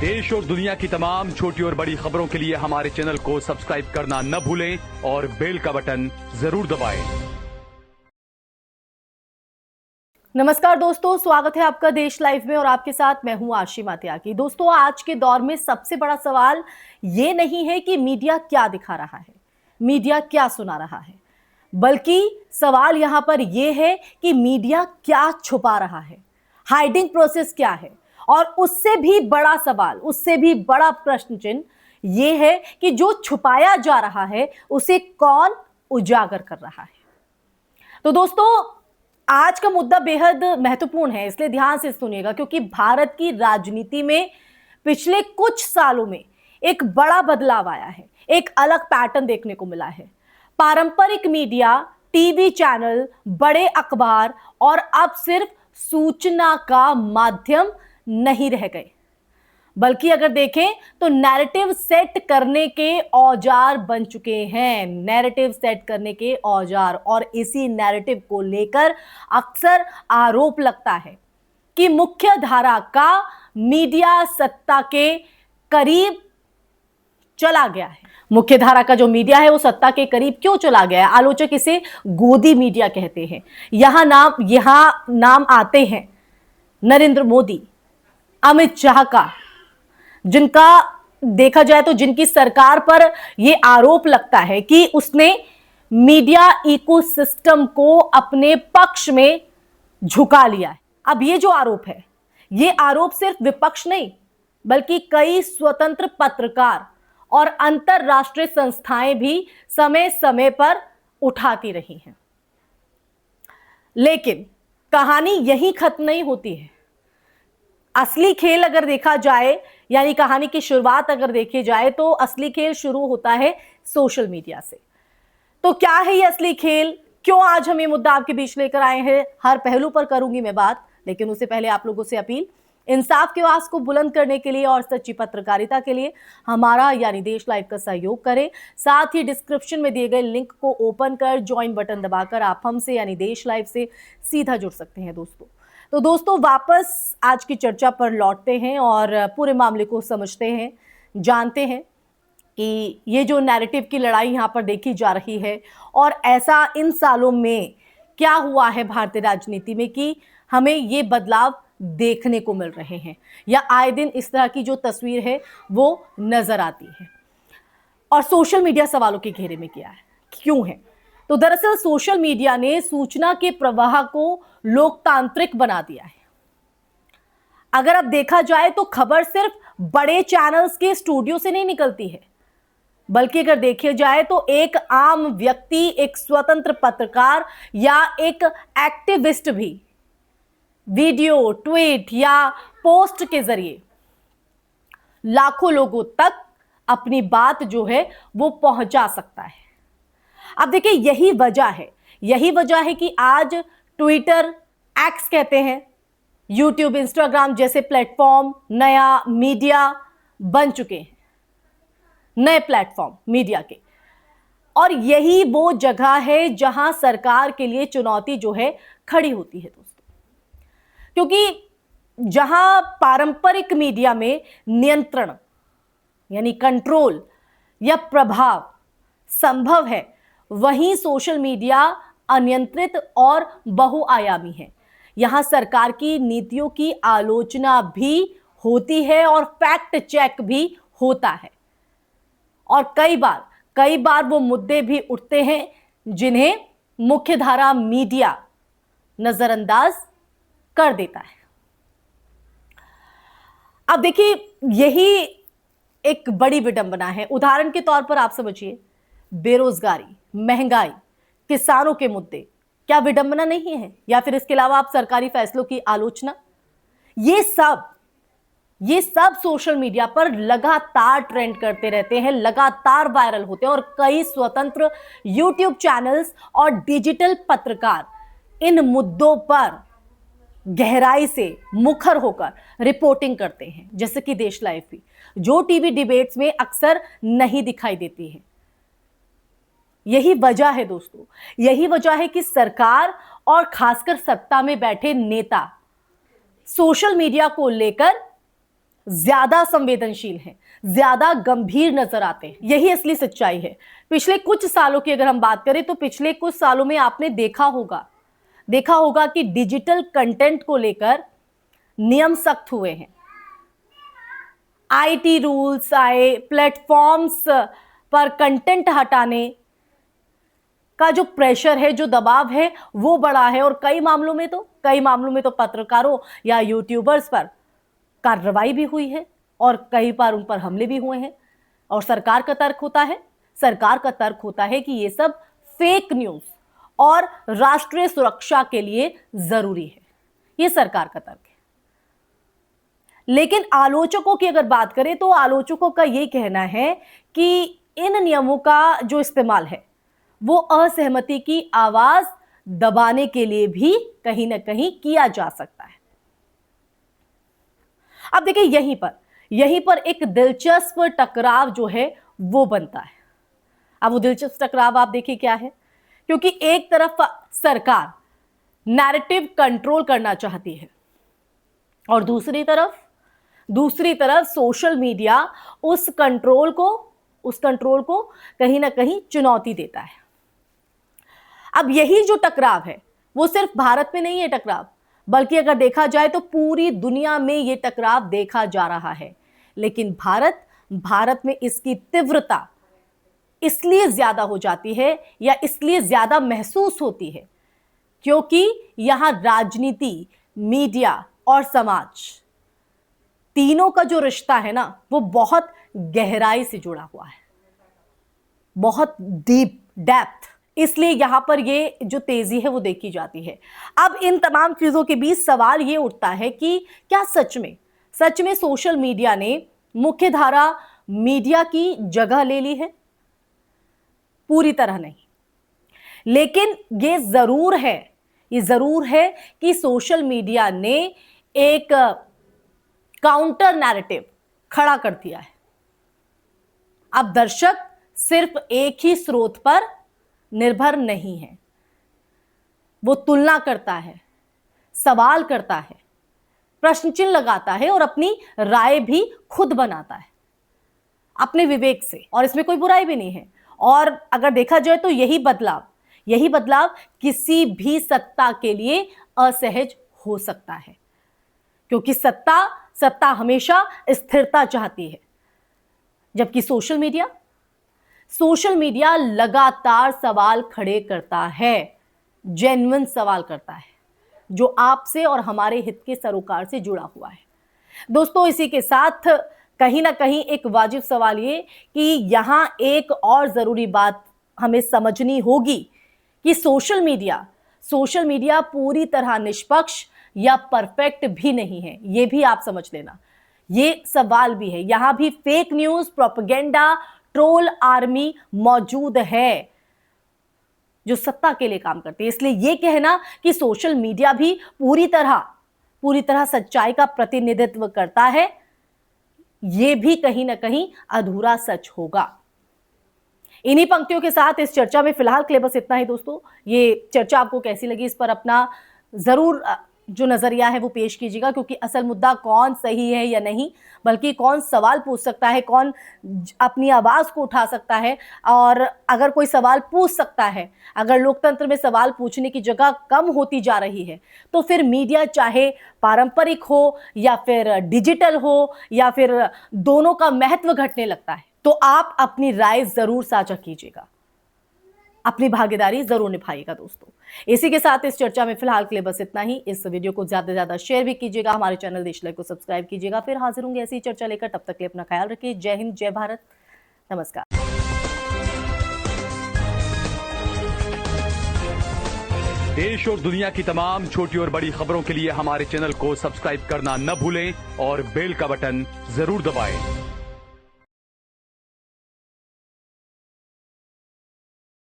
देश और दुनिया की तमाम छोटी और बड़ी खबरों के लिए हमारे चैनल को सब्सक्राइब करना न भूलें और बेल का बटन जरूर दबाएं। नमस्कार दोस्तों, स्वागत है आपका देश लाइव में और आपके साथ मैं हूं आशिमा त्यागी। दोस्तों, आज के दौर में सबसे बड़ा सवाल ये नहीं है कि मीडिया क्या दिखा रहा है, मीडिया क्या सुना रहा है, बल्कि सवाल यहां पर यह है कि मीडिया क्या छुपा रहा है, हाइडिंग प्रोसेस क्या है। और उससे भी बड़ा सवाल, उससे भी बड़ा प्रश्न चिन्ह यह है कि जो छुपाया जा रहा है उसे कौन उजागर कर रहा है। तो दोस्तों, आज का मुद्दा बेहद महत्वपूर्ण है, इसलिए ध्यान से सुनिएगा, क्योंकि भारत की राजनीति में पिछले कुछ सालों में एक बड़ा बदलाव आया है, एक अलग पैटर्न देखने को मिला है। पारंपरिक मीडिया, टीवी चैनल, बड़े अखबार और अब सिर्फ सूचना का माध्यम नहीं रह गए, बल्कि अगर देखें तो नैरेटिव सेट करने के औजार बन चुके हैं, नैरेटिव सेट करने के औजार। और इसी नैरेटिव को लेकर अक्सर आरोप लगता है कि मुख्य धारा का मीडिया सत्ता के करीब चला गया है। मुख्य धारा का जो मीडिया है वो सत्ता के करीब क्यों चला गया है? आलोचक इसे गोदी मीडिया कहते हैं। यहां नाम आते हैं नरेंद्र मोदी, अमित शाह का, जिनका देखा जाए तो जिनकी सरकार पर यह आरोप लगता है कि उसने मीडिया इकोसिस्टम को अपने पक्ष में झुका लिया है। अब ये जो आरोप है, ये आरोप सिर्फ विपक्ष नहीं बल्कि कई स्वतंत्र पत्रकार और अंतरराष्ट्रीय संस्थाएं भी समय समय पर उठाती रही हैं। लेकिन कहानी यहीं खत्म नहीं होती है। असली खेल अगर देखा जाए, यानी कहानी की शुरुआत अगर देखी जाए, तो असली खेल शुरू होता है सोशल मीडिया से। तो क्या है ये असली खेल? क्यों आज हम ये मुद्दा आपके बीच लेकर आए हैं? हर पहलू पर करूंगी मैं बात, लेकिन उससे पहले आप लोगों से अपील, इंसाफ की आवाज को बुलंद करने के लिए और सच्ची पत्रकारिता के लिए हमारा यानी देश लाइव का सहयोग करें। साथ ही डिस्क्रिप्शन में दिए गए लिंक को ओपन कर ज्वाइन बटन दबाकर आप हमसे यानी देश लाइव से सीधा जुड़ सकते हैं दोस्तों। तो दोस्तों, वापस आज की चर्चा पर लौटते हैं और पूरे मामले को समझते हैं, जानते हैं कि ये जो नैरेटिव की लड़ाई यहाँ पर देखी जा रही है और ऐसा इन सालों में क्या हुआ है भारतीय राजनीति में कि हमें ये बदलाव देखने को मिल रहे हैं, या आए दिन इस तरह की जो तस्वीर है वो नजर आती है। और सोशल मीडिया सवालों के घेरे में क्या है, क्यों है? तो दरअसल सोशल मीडिया ने सूचना के प्रवाह को लोकतांत्रिक बना दिया है। अगर अब देखा जाए तो खबर सिर्फ बड़े चैनल्स के स्टूडियो से नहीं निकलती है, बल्कि अगर देखा जाए तो एक आम व्यक्ति, एक स्वतंत्र पत्रकार या एक एक्टिविस्ट भी वीडियो, ट्वीट या पोस्ट के जरिए लाखों लोगों तक अपनी बात जो है वो पहुंचा सकता है। अब देखिए, यही वजह है कि आज ट्विटर, एक्स कहते हैं, यूट्यूब, इंस्टाग्राम जैसे प्लेटफॉर्म नया मीडिया बन चुके हैं, नए प्लेटफॉर्म मीडिया के। और यही वो जगह है जहां सरकार के लिए चुनौती जो है खड़ी होती है दोस्तों, क्योंकि जहां पारंपरिक मीडिया में नियंत्रण यानी कंट्रोल या प्रभाव संभव है, वहीं सोशल मीडिया अनियंत्रित और बहुआयामी है। यहां सरकार की नीतियों की आलोचना भी होती है और फैक्ट चेक भी होता है, और कई बार वो मुद्दे भी उठते हैं जिन्हें मुख्यधारा मीडिया नजरअंदाज कर देता है। अब देखिए, यही एक बड़ी विडंबना है। उदाहरण के तौर पर आप समझिए, बेरोजगारी, महंगाई, किसानों के मुद्दे, क्या विडंबना नहीं है? या फिर इसके अलावा आप सरकारी फैसलों की आलोचना, ये सब सोशल मीडिया पर लगातार ट्रेंड करते रहते हैं, लगातार वायरल होते हैं, और कई स्वतंत्र यूट्यूब चैनल्स और डिजिटल पत्रकार इन मुद्दों पर गहराई से मुखर होकर रिपोर्टिंग करते हैं, जैसे कि देश लाइव भी, जो टीवी डिबेट्स में अक्सर नहीं दिखाई देती है। यही वजह है दोस्तों, यही वजह है कि सरकार और खासकर सत्ता में बैठे नेता सोशल मीडिया को लेकर ज्यादा संवेदनशील हैं, ज्यादा गंभीर नजर आते हैं। यही असली सच्चाई है। पिछले कुछ सालों की अगर हम बात करें तो पिछले कुछ सालों में आपने देखा होगा कि डिजिटल कंटेंट को लेकर नियम सख्त हुए हैं। आईटी रूल्स आए, प्लेटफॉर्म्स पर कंटेंट हटाने का जो प्रेशर है, जो दबाव है, वो बड़ा है। और कई मामलों में तो पत्रकारों या यूट्यूबर्स पर कार्रवाई भी हुई है और कई बार उन पर हमले भी हुए हैं। और सरकार का तर्क होता है कि ये सब फेक न्यूज और राष्ट्रीय सुरक्षा के लिए जरूरी है। ये सरकार का तर्क है। लेकिन आलोचकों की अगर बात करें तो आलोचकों का ये कहना है कि इन नियमों का जो इस्तेमाल है वो असहमति की आवाज दबाने के लिए भी कहीं ना कहीं किया जा सकता है। अब देखिए, यहीं पर एक दिलचस्प टकराव जो है वो बनता है। अब वो दिलचस्प टकराव आप देखिए क्या है, क्योंकि एक तरफ सरकार नैरेटिव कंट्रोल करना चाहती है और दूसरी तरफ सोशल मीडिया उस कंट्रोल को कहीं ना कहीं चुनौती देता है। अब यही जो टकराव है वो सिर्फ भारत में नहीं है टकराव, बल्कि अगर देखा जाए तो पूरी दुनिया में ये टकराव देखा जा रहा है। लेकिन भारत में इसकी तीव्रता इसलिए ज्यादा हो जाती है या इसलिए ज्यादा महसूस होती है क्योंकि यहां राजनीति, मीडिया और समाज तीनों का जो रिश्ता है ना वो बहुत गहराई से जुड़ा हुआ है, बहुत डीप डेप्थ। इसलिए यहां पर ये जो तेजी है वो देखी जाती है। अब इन तमाम चीजों के बीच सवाल ये उठता है कि क्या सच में सोशल मीडिया ने मुख्यधारा मीडिया की जगह ले ली है? पूरी तरह नहीं, लेकिन ये जरूर है कि सोशल मीडिया ने एक काउंटर नैरेटिव खड़ा कर दिया है। अब दर्शक सिर्फ एक ही स्रोत पर निर्भर नहीं है, वो तुलना करता है, सवाल करता है, प्रश्न चिन्ह लगाता है और अपनी राय भी खुद बनाता है अपने विवेक से, और इसमें कोई बुराई भी नहीं है। और अगर देखा जाए तो यही बदलाव किसी भी सत्ता के लिए असहज हो सकता है, क्योंकि सत्ता हमेशा स्थिरता चाहती है, जबकि सोशल मीडिया लगातार सवाल खड़े करता है, जेन्युइन सवाल करता है जो आपसे और हमारे हित के सरोकार से जुड़ा हुआ है। दोस्तों, इसी के साथ कहीं ना कहीं एक वाजिब सवाल ये कि यहां एक और जरूरी बात हमें समझनी होगी कि सोशल मीडिया पूरी तरह निष्पक्ष या परफेक्ट भी नहीं है। ये भी आप समझ लेना, ये सवाल भी है। यहां भी fake news, propaganda, troll army मौजूद है जो सत्ता के लिए काम करती है। इसलिए यह कहना कि सोशल मीडिया भी पूरी तरह सच्चाई का प्रतिनिधित्व करता है, यह भी कहीं ना कहीं अधूरा सच होगा। इन्हीं पंक्तियों के साथ इस चर्चा में फिलहाल के लिए बस इतना ही। दोस्तों, ये चर्चा आपको कैसी लगी इस पर अपना जरूर जो नजरिया है वो पेश कीजिएगा, क्योंकि असल मुद्दा कौन सही है या नहीं, बल्कि कौन सवाल पूछ सकता है, कौन अपनी आवाज को उठा सकता है। और अगर कोई सवाल पूछ सकता है, अगर लोकतंत्र में सवाल पूछने की जगह कम होती जा रही है, तो फिर मीडिया चाहे पारंपरिक हो या फिर डिजिटल हो या फिर दोनों का महत्व घटने लगता है। तो आप अपनी राय जरूर साझा कीजिएगा, अपनी भागीदारी जरूर निभाइएगा। दोस्तों, इसी के साथ इस चर्चा में फिलहाल के लिए बस इतना ही। इस वीडियो को ज्यादा से ज्यादा शेयर भी कीजिएगा, हमारे चैनल देश लाइव को सब्सक्राइब कीजिएगा। फिर हाजिर होंगे ऐसी चर्चा लेकर, तब तक के लिए अपना ख्याल रखिए। जय हिंद, जय भारत, नमस्कार। देश और दुनिया की तमाम छोटी और बड़ी खबरों के लिए हमारे चैनल को सब्सक्राइब करना न भूलें और बेल का बटन जरूर दबाएं।